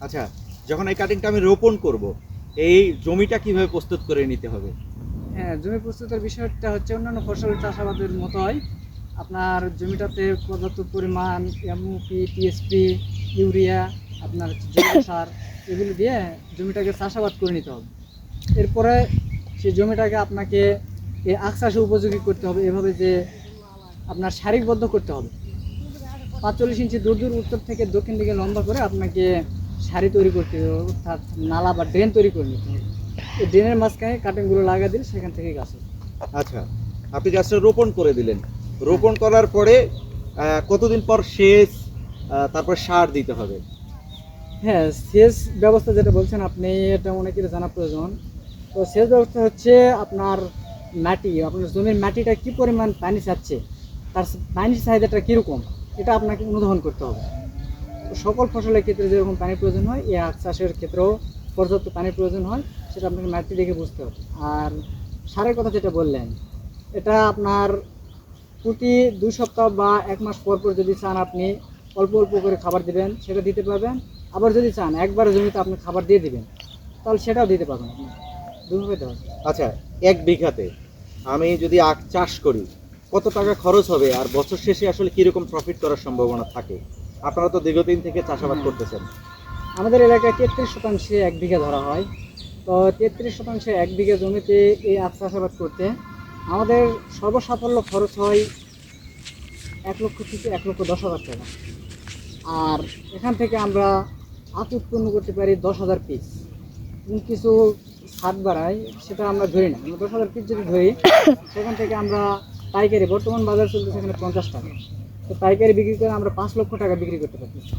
আচ্ছা, যখন এই কাটিংটা আমি রোপণ করব, এই জমিটা কিভাবে প্রস্তুত করে নিতে হবে? হ্যাঁ, জমি প্রস্তুতের বিষয়টা হচ্ছে অন্যান্য ফসল চাষাবাদের মতোই আপনার জমিটাতে পর্যাপ্ত পরিমাণ এমওপি, টিএসপি, ইউরিয়া, আপনার জৈব সার এগুলো দিয়ে জমিটাকে চাষাবাদ করে নিতে হবে। এরপরে সেই জমিটাকে আপনাকে এই আখ চাষে উপযোগী করতে হবে এভাবে যে আপনার সারিবদ্ধ করতে হবে। ৪৫ ইঞ্চি দূর দূর উত্তর থেকে দক্ষিণ দিকে লম্বা করে আপনাকে সারি তৈরি করতে হবে, অর্থাৎ নালা বা ড্রেন তৈরি করে নিতে হবে। এই ড্রেনের মাঝখানে কাটিংগুলো লাগা দিলে সেখান থেকে গাছ হবে। আচ্ছা, আপনি গাছটা রোপণ করে দিলেন। রোপণ করার পরে কতদিন পর সেচ, তারপর সার দিতে হবে? হ্যাঁ, সেচ ব্যবস্থা যেটা বলছেন আপনি, এটা অনেকের জানা প্রয়োজন। তো সেচ ব্যবস্থা হচ্ছে আপনার মাটি, আপনার জমির মাটিটা কি পরিমাণ পানি চাচ্ছে, তার পানির চাহিদাটা কীরকম, এটা আপনাকে অনুধাবন করতে হবে। তো সকল ফসলের ক্ষেত্রে যেরকম পানির প্রয়োজন হয়, এই আখ চাষের ক্ষেত্রেও পর্যাপ্ত পানির প্রয়োজন হয়, সেটা আপনাকে মাটি দেখে বুঝতে হবে। আর সারের কথা যেটা বললেন, এটা আপনার প্রতি 2 সপ্তাহ বা 1 মাস পর পর যদি চান আপনি অল্প অল্প করে খাবার দিবেন, সেটা দিতে পারবেন। আবার যদি চান একবারে জমিতে আপনি খাবার দিয়ে দিবেন, তাহলে সেটাও দিতে পারবেন আপনি, দুইভাবে দেওয়া যায়। আচ্ছা, 1 বিঘাতে আমি যদি আখ চাষ করি, কত টাকা খরচ হবে আর বছর শেষে আসলে কিরকম প্রফিট করার সম্ভাবনা থাকে? আপনারা তো দীর্ঘদিন থেকে চাষাবাদ হ্যাঁ, করতেছেন। আমাদের এলাকায় 33 শতাংশে 1 বিঘা ধরা হয়। তো 33 শতাংশে 1 বিঘা জমিতে এই আখ চাষাবাদ করতে আমাদের সর্বসাফল্য খরচ হয় 1 লক্ষ থেকে 1,10,000 টাকা। আর এখান থেকে আমরা আখ উৎপন্ন করতে পারি 10,000 পিস এবং কিছু ছাদ বাড়াই, সেটা আমরা ধরি না। আমরা 10,000 পিস যদি ধরি, সেখান থেকে আমরা পাইকারি, বর্তমান বাজার চলছে সেখানে 50 টাকা, তো পাইকারি বিক্রি করে আমরা 5 লক্ষ টাকা বিক্রি করতে পারতেছি।